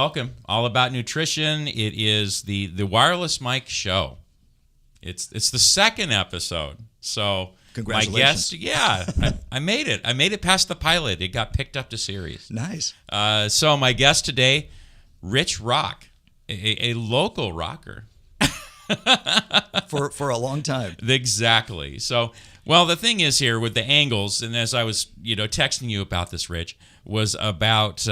welcome. All About Nutrition. It is the Wireless Mike Show. It's the second episode. So congratulations. My guest, I made it. I made it past the pilot. It got picked up to series. Nice. So my guest today, Rich Rock, a local rocker. for a long time. Exactly. So, well, the thing is here with the angles, and as I was, texting you about this, Rich, was about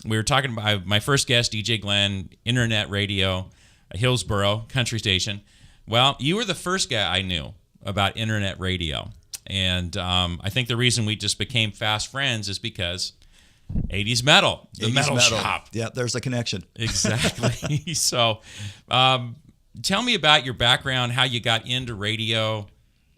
we were talking about my first guest, DJ Glenn, internet radio, Hillsboro country station. Well, you were the first guy I knew about internet radio, and I think the reason we just became fast friends is because 80s metal, the 80s metal shop. Yeah, there's a connection. Exactly. So, tell me about your background, how you got into radio,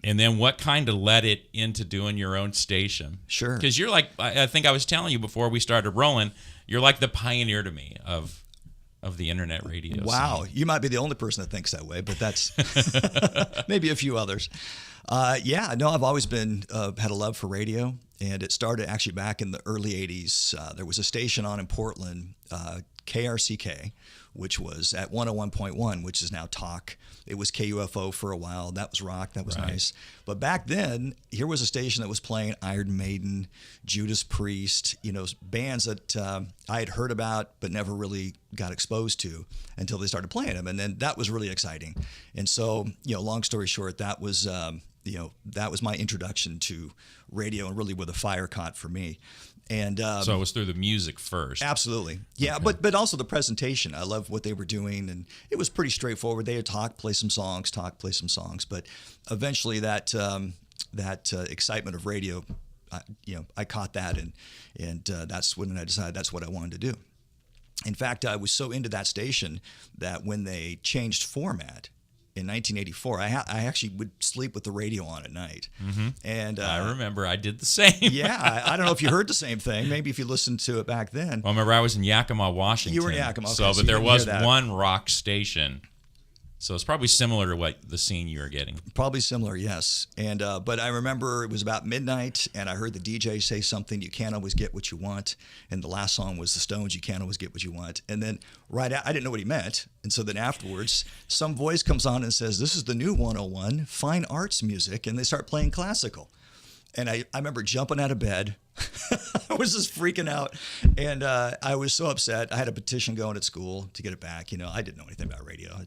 and then what kind of led it into doing your own station. Sure. Because you're like, I think I was telling you before we started rolling, you're like the pioneer to me of the internet radio. Wow. scene. You might be the only person that thinks that way, but that's maybe a few others. I've always been had a love for radio, and it started actually back in the early 80s. There was a station on in Portland, KRCK, which was at 101.1, which is now talk. It was KUFO for a while. That was rock. That was Right. nice. But back then, here was a station that was playing Iron Maiden, Judas Priest, bands that I had heard about but never really got exposed to until they started playing them. And then that was really exciting. And so, long story short, that was my introduction to radio, and really where the fire caught for me. And So it was through the music first. absolutely, yeah, Okay. but also the presentation. I loved what they were doing, and it was pretty straightforward. They would talk, play some songs, but eventually that excitement of radio, I caught that, and that's when I decided that's what I wanted to do. In fact, I was so into that station that when they changed format in 1984, I actually would sleep with the radio on at night. Mm-hmm. And I remember I did the same. yeah, I don't know if you heard the same thing. Maybe if you listened to it back then. Well, remember I was in Yakima, Washington. You were in Yakima, okay, So, so but there you didn't was hear that. one rock station. So it's probably similar to what the scene you were getting. Probably similar, yes. And but I remember it was about midnight, and I heard the DJ say something, "You can't always get what you want." And the last song was the Stones, "You can't always get what you want." And then I didn't know what he meant. And so then afterwards, some voice comes on and says, "This is the new 101, fine arts music," and they start playing classical. And I remember jumping out of bed. I was just freaking out. And I was so upset. I had a petition going at school to get it back. I didn't know anything about radio.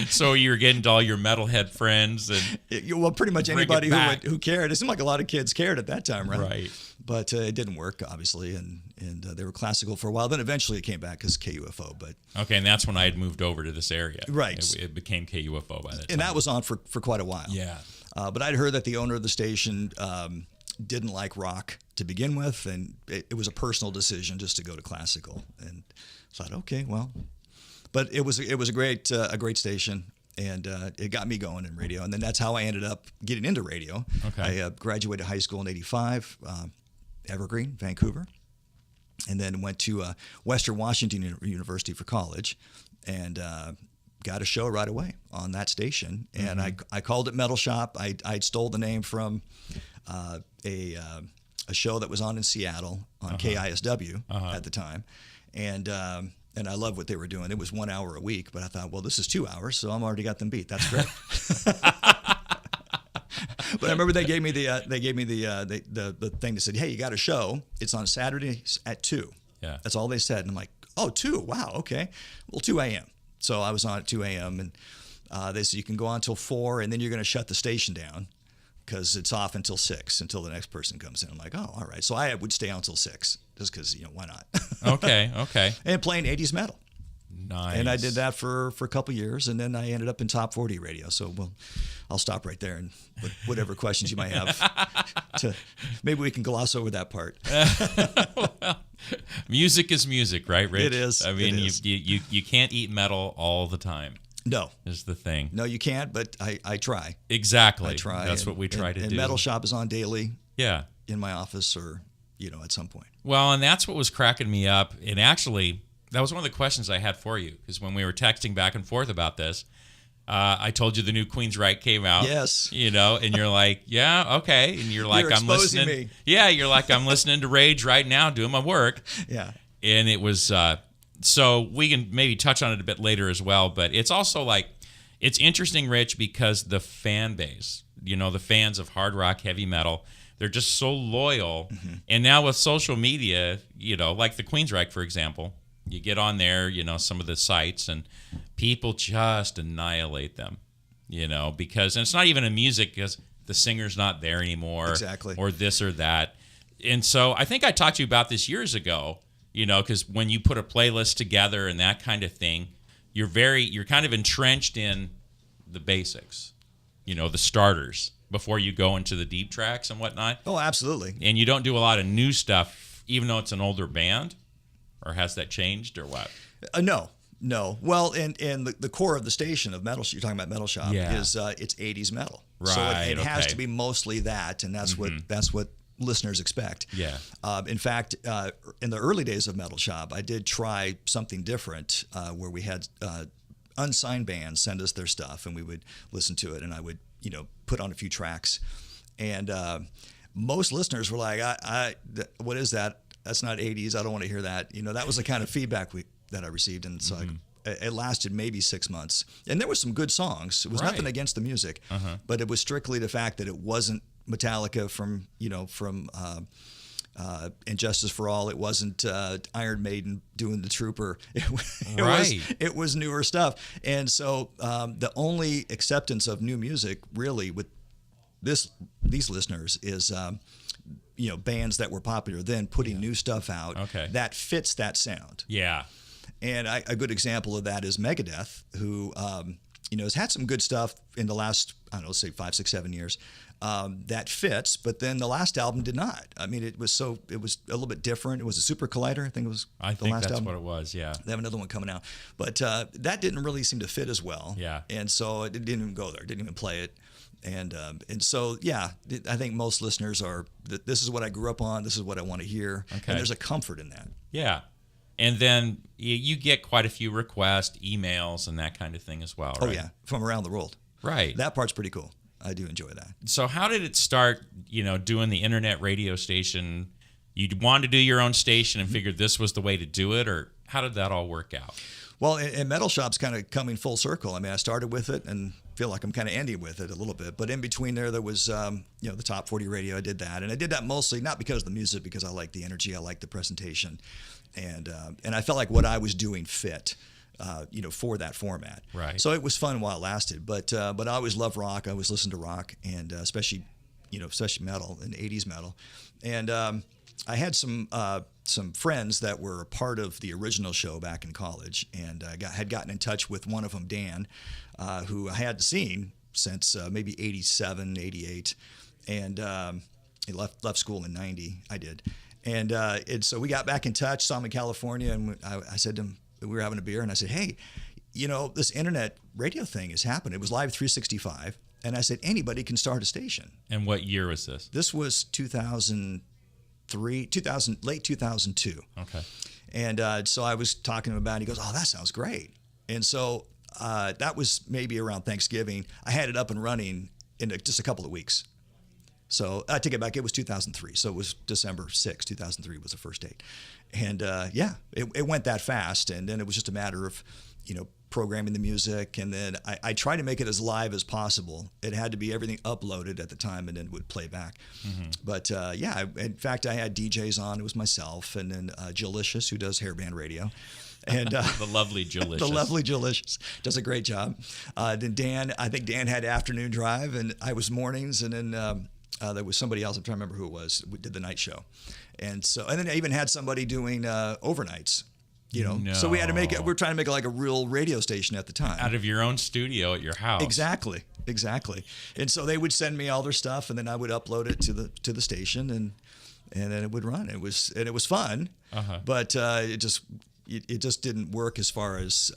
So you were getting to all your metalhead friends and Well, pretty much Bring it anybody back. who cared. It seemed like a lot of kids cared at that time, right? Right. But it didn't work, obviously, and they were classical for a while. Then eventually it came back as KUFO. But okay, and that's when I had moved over to this area. Right. It became KUFO by that time. and that was on for quite a while. Yeah. But I'd heard that the owner of the station didn't like rock to begin with, and it was a personal decision just to go to classical. And I thought, okay, well, but it was a great station, and it got me going in radio. And then that's how I ended up getting into radio. Okay. I graduated high school in '85, Evergreen, Vancouver, and then went to Western Washington University for college, and got a show right away on that station. And I called it Metal Shop. I stole the name from a show that was on in Seattle on KISW at the time, and I loved what they were doing. It was 1 hour a week, but I thought, well, this is 2 hours, so I'm already got them beat. That's great. But I remember they gave me the thing that said, hey, you got a show. It's on Saturdays at 2. Yeah. That's all they said. And I'm like, oh, 2? Wow, okay. Well, 2 a.m. So I was on at 2 a.m. and they said you can go on until 4, and then you're going to shut the station down because it's off until 6 until the next person comes in. I'm like, oh, all right. So I would stay on until 6 just because, why not? Okay. And playing 80s metal. Nice. And I did that for a couple years, and then I ended up in top 40 radio. So, well, I'll stop right there, and whatever questions you might have, maybe we can gloss over that part. Well, music is music, right, Rich? It is. I mean, It is. you can't eat metal all the time. No, Is the thing. no, you can't. But I try. Exactly. I try. That's what we try to and do. Metal Shop is on daily Yeah. in my office, or at some point. Well, and that's what was cracking me up. And actually, that was one of the questions I had for you, because when we were texting back and forth about this, I told you the new Queensryche came out. Yes. You know, and you're like, yeah, okay. And you're like, I'm listening. Me. Yeah, you're like, I'm listening to Rage right now, doing my work. Yeah. And it was, so we can maybe touch on it a bit later as well. But it's also like, it's interesting, Rich, because the fan base, you know, the fans of hard rock, heavy metal, they're just so loyal. Mm-hmm. And now with social media, you know, like the Queensryche, for example, you get on there, you know, some of the sites, and people just annihilate them, you know, because, and it's not even a music, because the singer's not there anymore. Exactly. Or this or that. And so I think I talked to you about this years ago, you know, because when you put a playlist together and that kind of thing, you're kind of entrenched in the basics, you know, the starters before you go into the deep tracks and whatnot. Oh, absolutely. And you don't do a lot of new stuff, even though it's an older band. Or has that changed, or what? No. Well, and the core of the station of Metal, you're talking about Metal Shop, is it's 80s metal. Right. So it has to be mostly that, and that's what listeners expect. Yeah. In fact, in the early days of Metal Shop, I did try something different where we had unsigned bands send us their stuff, and we would listen to it, and I would, you know, put on a few tracks, and most listeners were like, "What is that? That's not 80s. I don't want to hear that." You know, that was the kind of feedback that I received, and so it lasted maybe 6 months. And there were some good songs. It was nothing against the music, but it was strictly the fact that it wasn't Metallica from And Justice for All. It wasn't Iron Maiden doing The Trooper. It was newer stuff. And so the only acceptance of new music really with these listeners is you know, bands that were popular then putting new stuff out that fits that sound. Yeah. And a good example of that is Megadeth, who you know, has had some good stuff in the last, I don't know, say 5, 6, 7 years that fits, but then the last album did not. I mean, it was a little bit different. It was a Super Collider, I think it was the last album. I think that's what it was, yeah. They have another one coming out. But that didn't really seem to fit as well. Yeah. And so it didn't even go there, didn't even play it. And so, yeah, I think most listeners are, this is what I grew up on, this is what I want to hear, and there's a comfort in that. Yeah. And then you get quite a few requests, emails, and that kind of thing as well, right? Oh, yeah, from around the world. Right. That part's pretty cool. I do enjoy that. So how did it start, you know, doing the internet radio station? You wanted to do your own station and figured this was the way to do it, or how did that all work out? Well, and Metal Shop's kind of coming full circle. I mean, I started with it and feel like I'm kind of ending with it a little bit. But in between there was, you know, the Top 40 radio. I did that. And I did that mostly not because of the music, because I like the energy, I like the presentation. And I felt like what I was doing fit, you know, for that format. Right. So it was fun while it lasted. But I always loved rock. I always listened to rock, and especially metal and 80s metal. And I had some friends that were a part of the original show back in college, and had gotten in touch with one of them, Dan, who I hadn't seen since maybe 87, 88. And he left school in 90. I did. And so we got back in touch, saw him in California, and I said to him, we were having a beer, and I said, hey, you know, this internet radio thing has happened. It was Live 365. And I said, anybody can start a station. And what year was this? This was 2003, late 2002. Okay. And so I was talking to him about it. He goes, oh, that sounds great. And so that was maybe around Thanksgiving. I had it up and running in just a couple of weeks. So I take it back. It was 2003. So it was December 6, 2003 was the first date. And yeah, it went that fast. And then it was just a matter of, you know, programming the music. And then I tried to make it as live as possible. It had to be everything uploaded at the time and then would play back. Mm-hmm. But yeah, in fact, I had DJs on. It was myself and then Jillicious, who does hairband radio. And the lovely Jillicious. The lovely Jillicious does a great job. Then Dan, I think Dan had afternoon drive and I was mornings. And then there was somebody else, I'm trying to remember who it was, who did the night show. And then I even had somebody doing overnights. You know, so we had to make it. We're trying to make it like a real radio station at the time. Out of your own studio at your house. Exactly. And so they would send me all their stuff, and then I would upload it to the station, and then it would run. It was fun, but it just didn't work as far as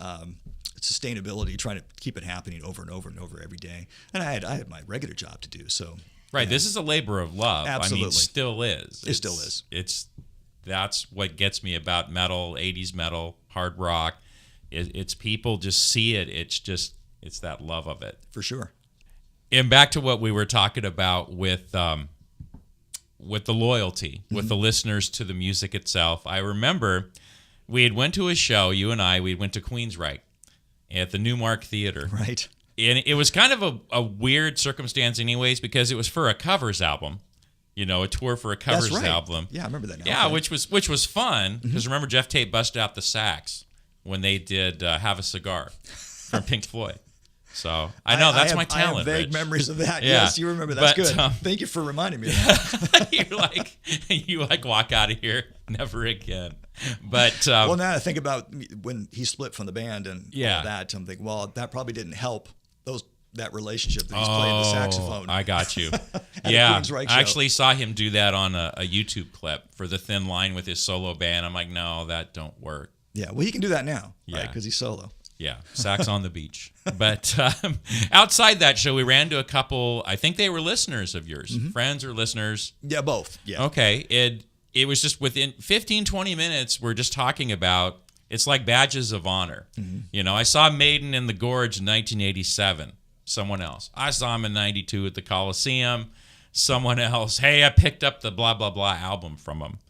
sustainability. Trying to keep it happening over and over and over every day. And I had my regular job to do. So right, this is a labor of love. Absolutely, I mean, it still is. It still is. That's what gets me about metal, 80s metal, hard rock. It's people just see it. It's just It's that love of it. For sure. And back to what we were talking about with the loyalty, with the listeners to the music itself. I remember we had went to a show, you and I, we went to Queensryche at the Newmark Theater. Right. And it was kind of a weird circumstance anyways, because it was for a covers album. You know, a tour for a covers album. Yeah, I remember that now. Yeah, which was fun, because remember Jeff Tate busted out the sax when they did Have a Cigar from Pink Floyd. So I know that's my talent. I have vague Rich. memories of that. Yeah. Yes, you remember. That's But, good. Thank you for reminding me of that. you walk out of here, never again. But well, now I think about when he split from the band and Yeah. all that. I'm thinking, well, that probably didn't help that relationship that he's playing the saxophone. I got you. At Yeah, a Queensryche I show. actually saw him do that on a YouTube clip for The Thin Line with his solo band. I'm like, no, that don't work. Yeah, well, he can do that now, Yeah. right? Because he's solo. Yeah, sax on the beach. But outside that show, we ran to a couple, I think they were listeners of yours, friends or listeners. Yeah, both. Yeah. Okay, it was just within 15, 20 minutes, we're just talking about, it's like badges of honor. You know, I saw Maiden in the Gorge in 1987. Someone else. I saw him in 92 at the Coliseum. Someone else. Hey, I picked up the blah, blah, blah album from him.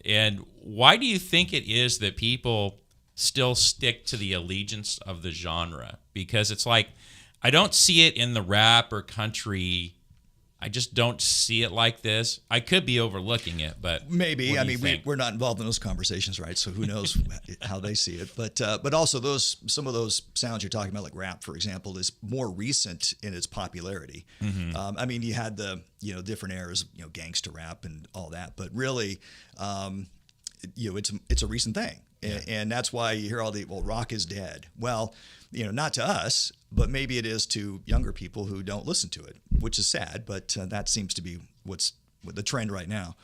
And why do you think it is that people still stick to the allegiance of the genre? Because it's like, I don't see it in the rap or country. I just don't see it like this. I could be overlooking it, but Maybe. what I do you mean, think? we're not involved in those conversations, right? So who knows how they see it? But also some of those sounds you're talking about, like rap, for example, is more recent in its popularity. I mean, you had the different eras, gangster rap and all that, but really, it's a recent thing. And that's why you hear all rock is dead. Well, not to us, but maybe it is to younger people who don't listen to it, which is sad, but that seems to be what's the trend right now.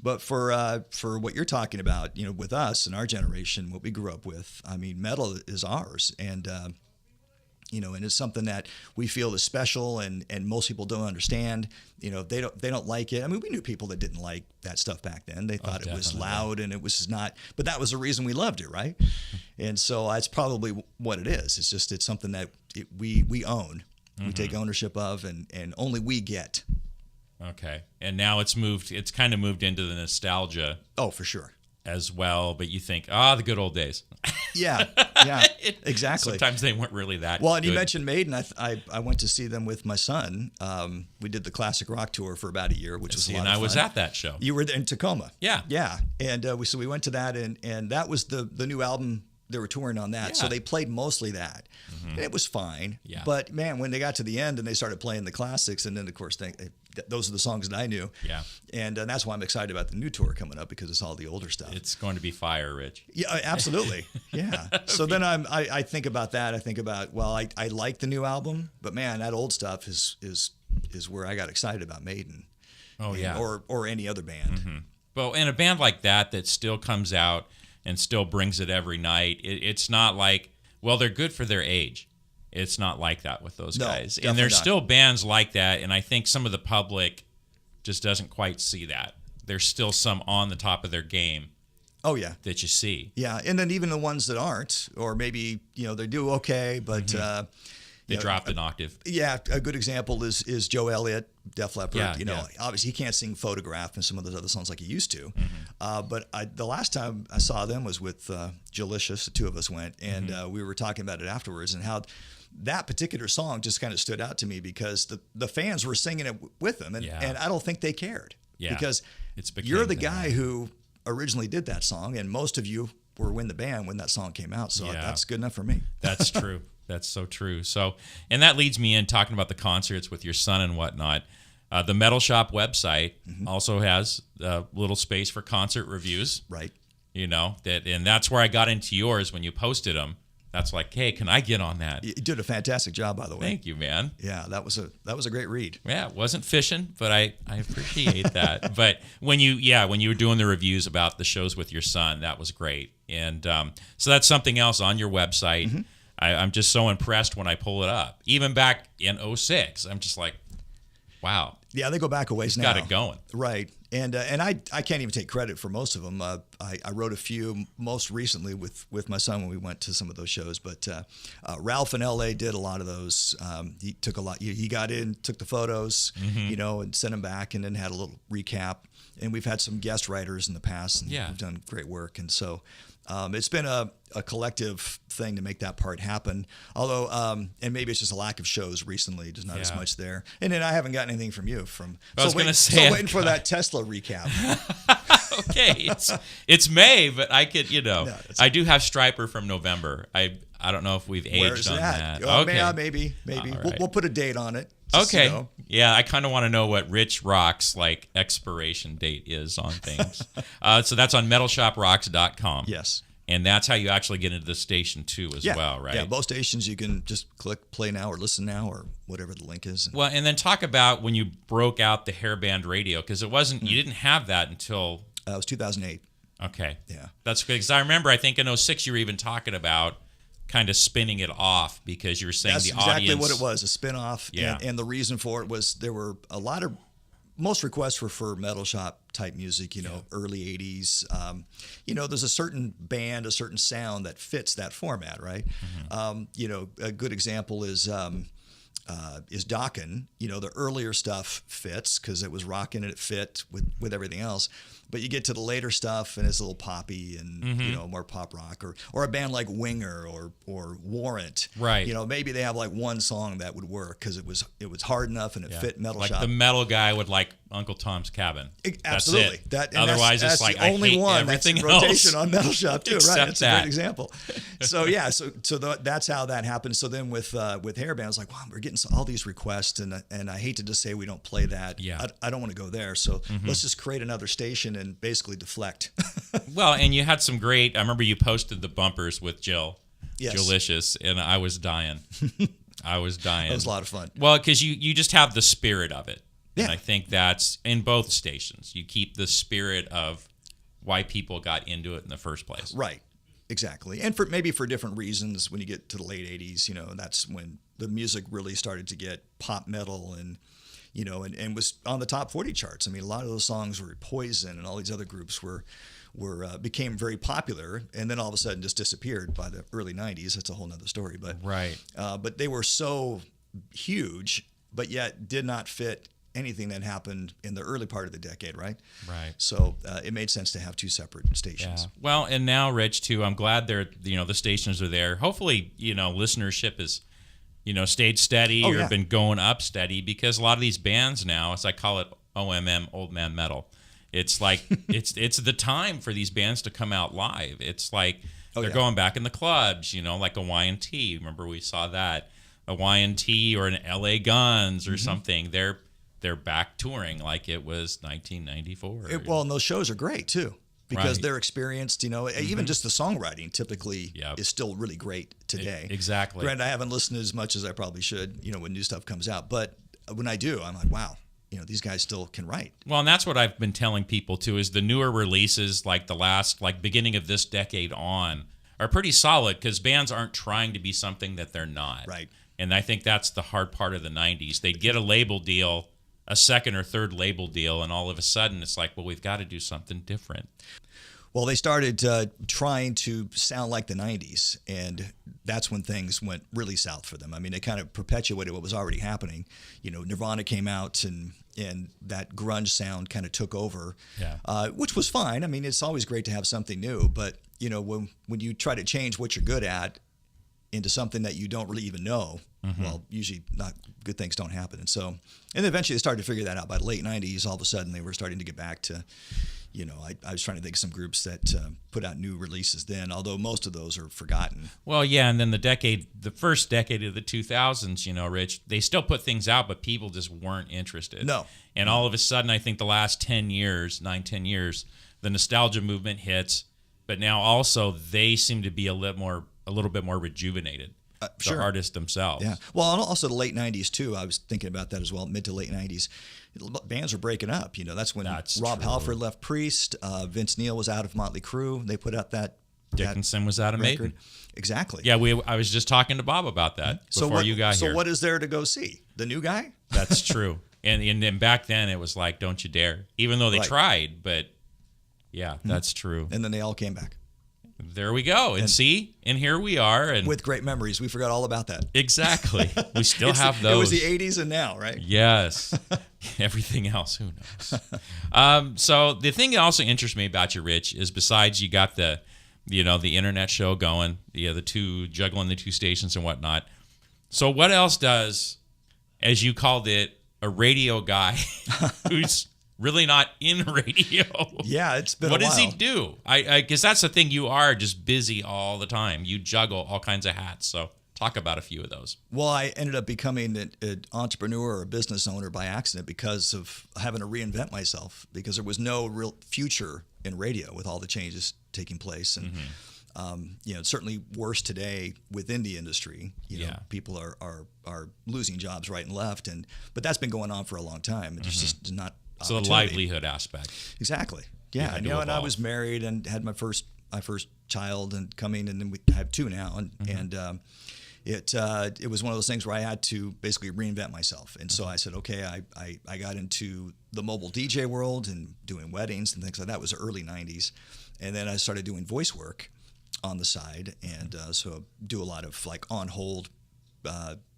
But for what you're talking about, with us and our generation, what we grew up with, I mean, metal is ours. And, and it's something that we feel is special, and most people don't understand. They don't like it. I mean, we knew people that didn't like that stuff back then. They thought it was loud and it was not. But that was the reason we loved it, right? And so that's probably what it is. It's something that we own. We take ownership of, and only we get. Okay, and now it's kind of moved into the nostalgia. Oh, for sure. As well, but you think, the good old days. Yeah, exactly. Sometimes they weren't really that well, and good. you mentioned Maiden. I went to see them with my son. We did the classic rock tour for about a year, which was a lot of fun. And I was at that show. You were in Tacoma. Yeah. And we went to that, and that was the new album. They were touring on that, so they played mostly that. And it was fine. Yeah. But man, when they got to the end and they started playing the classics, and then of course those are the songs that I knew. Yeah. And that's why I'm excited about the new tour coming up, because it's all the older stuff. It's going to be fire, Rich. Yeah, absolutely. Yeah. So then I think about that. I think about, I like the new album, but man, that old stuff is where I got excited about Maiden. Oh, yeah. Or any other band. Well, and a band like that still comes out and still brings it every night. It's not like, they're good for their age. It's not like that with those guys. And there's still bands like that, and I think some of the public just doesn't quite see that. There's still some on the top of their game. Oh, yeah. That you see. Yeah, and then even the ones that aren't, or maybe, they do okay, but... They dropped an octave. Yeah, a good example is Joe Elliott, Def Leppard. Yeah, Obviously he can't sing "Photograph" and some of those other songs like he used to. But the last time I saw them was with Jalicious. The two of us went, and we were talking about it afterwards, and how that particular song just kind of stood out to me, because the fans were singing it with them, and I don't think they cared. Yeah, because you're the guy who originally did that song, and most of you were in the band when that song came out. So that's good enough for me. That's true. That's so true. So, and that leads me in talking about the concerts with your son and whatnot. The Metal Shop website also has a little space for concert reviews. Right. And that's where I got into yours when you posted them. That's like, hey, can I get on that? You did a fantastic job, by the way. Thank you, man. Yeah, that was a great read. Yeah, it wasn't fishing, but I appreciate that. But when you were doing the reviews about the shows with your son, that was great. And so that's something else on your website. I'm just so impressed when I pull it up. Even back in 2006, I'm just like, wow. Yeah, they go back a ways now. Got it going. Right. And I can't even take credit for most of them. I wrote a few most recently with my son when we went to some of those shows. But Ralph in L.A. did a lot of those. He took a lot. He got in, took the photos, and sent them back, and then had a little recap. And we've had some guest writers in the past, and we've done great work. And so it's been a collective thing to make that part happen. Although, and maybe it's just a lack of shows recently, just not as much there. And then I haven't gotten anything from you. I was going to say, waiting for that Tesla recap. Okay, it's May, but I could, I do have Striper from November. I don't know if we've aged on that. Oh, okay, maybe. Right. We'll put a date on it. Okay. Yeah, I kind of want to know what Rich Rock's expiration date is on things. So that's on metalshoprocks.com. Yes. And that's how you actually get into the station too as well, right? Yeah, both stations you can just click play now or listen now or whatever the link is. Well, and then talk about when you broke out the hairband radio, because it wasn't, you didn't have that until... it was 2008. Okay. Yeah. That's good, because I remember, I think in 2006 you were even talking about kind of spinning it off, because you were saying That's the audience... exactly what it was, a spin-off. Yeah. And the reason for it was there were a lot of... Most requests were for metal shop type music, early 80s. There's a certain band, a certain sound that fits that format, right? Mm-hmm. A good example is Dokken. The earlier stuff fits because it was rocking and it fit with everything else. But you get to the later stuff and it's a little poppy and more pop rock, or a band like Winger or Warrant. Right. Maybe they have one song that would work because it was hard enough and it fit metal shop. Like the metal guy would like Uncle Tom's Cabin. Absolutely. That's it. Otherwise, that's it's like the only one that's in rotation on metal shop too. Right. That's a great example. So that's how that happened. So then with Hairband, I was like, wow, we're getting all these requests, and I hate to just say we don't play that. Yeah. I don't want to go there. So let's just create another station and basically deflect. Well, and you had some great. I remember you posted the bumpers with Jill. Yes. Jillicious, and I was dying. That was a lot of fun. Well, because you just have the spirit of it. Yeah. And I think that's in both stations. You keep the spirit of why people got into it in the first place. Right. Exactly. And for different reasons, when you get to the late 80s, that's when the music really started to get pop metal and was on the top 40 charts. I mean, a lot of those songs were Poison and all these other groups became very popular, and then all of a sudden just disappeared by the early 90s. That's a whole nother story. But right. But they were so huge, but yet did not fit anything that happened in the early part of the decade, right? Right. So it made sense to have two separate stations. Yeah. Well, and now, Rich, too, I'm glad the stations are there. Hopefully, listenership is, stayed steady or been going up steady, because a lot of these bands now, as I call it, OMM, Old Man Metal, it's like it's the time for these bands to come out live. It's like they're going back in the clubs, like a Y&T. Remember we saw that, a Y&T or an LA Guns or something. They're back touring like it was 1994. Well, and those shows are great too, because they're experienced. Even just the songwriting typically is still really great today. Exactly. Granted, I haven't listened as much as I probably should, when new stuff comes out. But when I do, I'm like, wow, these guys still can write. Well, and that's what I've been telling people too, is the newer releases, like the last, beginning of this decade on, are pretty solid, because bands aren't trying to be something that they're not. Right. And I think that's the hard part of the 90s. They'd get a label deal, a second or third label deal, and all of a sudden it's like, well, we've got to do something different. Well, they started trying to sound like the 90s, and that's when things went really south for them. I mean, they kind of perpetuated what was already happening. Nirvana came out, and that grunge sound kind of took over, which was fine. I mean, it's always great to have something new, but, when you try to change what you're good at into something that you don't really even know, well, usually not good things don't happen. And eventually they started to figure that out. By the late 90s, all of a sudden they were starting to get back to, I was trying to think of some groups that put out new releases then, although most of those are forgotten. Well, yeah, and then the first decade of the 2000s, Rich, they still put things out, but people just weren't interested. No. And all of a sudden, I think the last 10 years, the nostalgia movement hits, but now also they seem to be a little bit more rejuvenated. The artists themselves. Yeah. Well, and also the late 90s, too. I was thinking about that as well, mid to late 90s. Bands are breaking up. That's when Rob Halford left Priest. Vince Neil was out of Motley Crue. They put out that Dickinson was out of Maiden. Exactly. Yeah, I was just talking to Bob about that before you got here. So what is there to go see? The new guy? That's true. And then back then it was like, don't you dare. Even though they Right. tried, but yeah, that's true. And then they all came back There we go. And see, and here we are. And with great memories. We forgot all about that. exactly. We still have those. It was the 80s and now, right? Yes. Everything else, who knows? So the thing that also interests me about you, Rich, is besides you got the internet show going, the two juggling the two stations and whatnot. So what else does, as you called it, a radio guy who's really not in radio? Yeah, it's been What a while. does he do? I guess that's the thing. You are just busy all the time. You juggle all kinds of hats. So talk about a few of those. Well, I ended up becoming an entrepreneur or a business owner by accident because of having to reinvent myself, because there was no real future in radio with all the changes taking place. And, it's certainly worse today within the industry. You know, people are losing jobs right and left. But that's been going on for a long time. It's just not So the opportunity. livelihood aspect. Exactly. Yeah. had And, to and I evolve. was married and had my first child and coming, and then we have two now. And it was one of those things where I had to basically reinvent myself. And so I said, okay, I got into the mobile DJ world and doing weddings and things like that. It was the early 90s. And then I started doing voice work on the side. And so do a lot of like on hold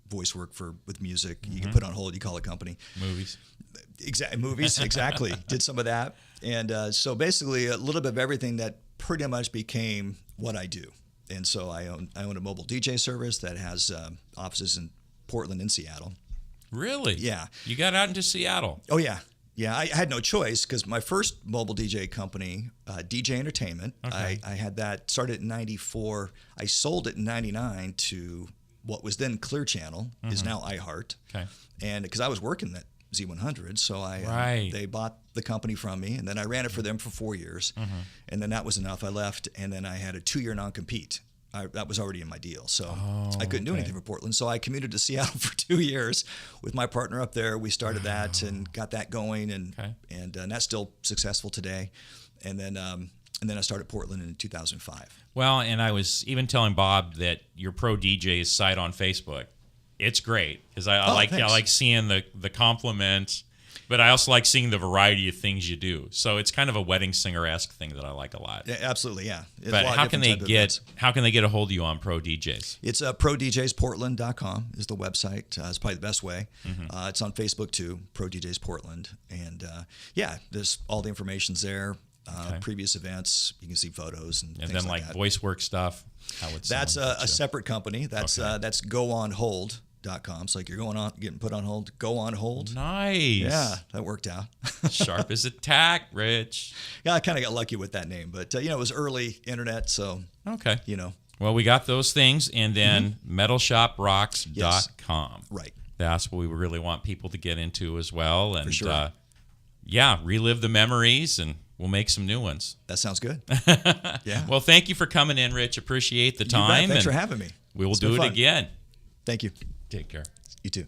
voice work with music. You can put on hold, you call a company. Movies. Movies, exactly. Did some of that. And so basically a little bit of everything that pretty much became what I do. And so I own a mobile DJ service that has offices in Portland and Seattle. Really? Yeah. You got out into Seattle. Oh, yeah. Yeah, I had no choice because my first mobile DJ company, DJ Entertainment, Okay. I had that started in 94. I sold it in 99 to what was then Clear Channel, is now iHeart. Okay. And because I was working at Z100, so Right. they bought the company from me, and then I ran it for them for 4 years, and then that was enough. I left, and then I had a 2-year non-compete. That was already in my deal, so I couldn't do anything for Portland. So I commuted to Seattle for 2 years with my partner up there. We started that and got that going, and that's still successful today. And then I started Portland in 2005. Well, and I was even telling Bob that your Pro DJ's site on Facebook, it's great because I Thanks. like seeing the compliments, but I also like seeing the variety of things you do. So it's kind of a wedding singer-esque thing that I like a lot. Yeah, absolutely, yeah. It's But a lot of how can different they type of events. get a hold of you on Pro DJs? It's prodjsportland.com is the website. It's probably the best way. It's on Facebook too, Pro DJs Portland. And there's all the information's there. Previous events, you can see photos and things then like like that. voice work stuff. How would That's someone get a you? separate company. That's goonhold.com. So like you're getting put on hold, go on hold. Nice. Yeah, that worked out. Sharp as a tack, Rich. Yeah, I kind of got lucky with that name, but it was early internet, so Okay. you know, Well, we got those things, and then metalshoprocks.com. right. That's what we really want people to get into as well. And For sure. Relive the memories, and we'll make some new ones. That sounds good. Yeah. Well, thank you for coming in, Rich. Appreciate the You bet. time. Thanks and for having me. We will It's do been it fun. again. Thank you. Take care. You too.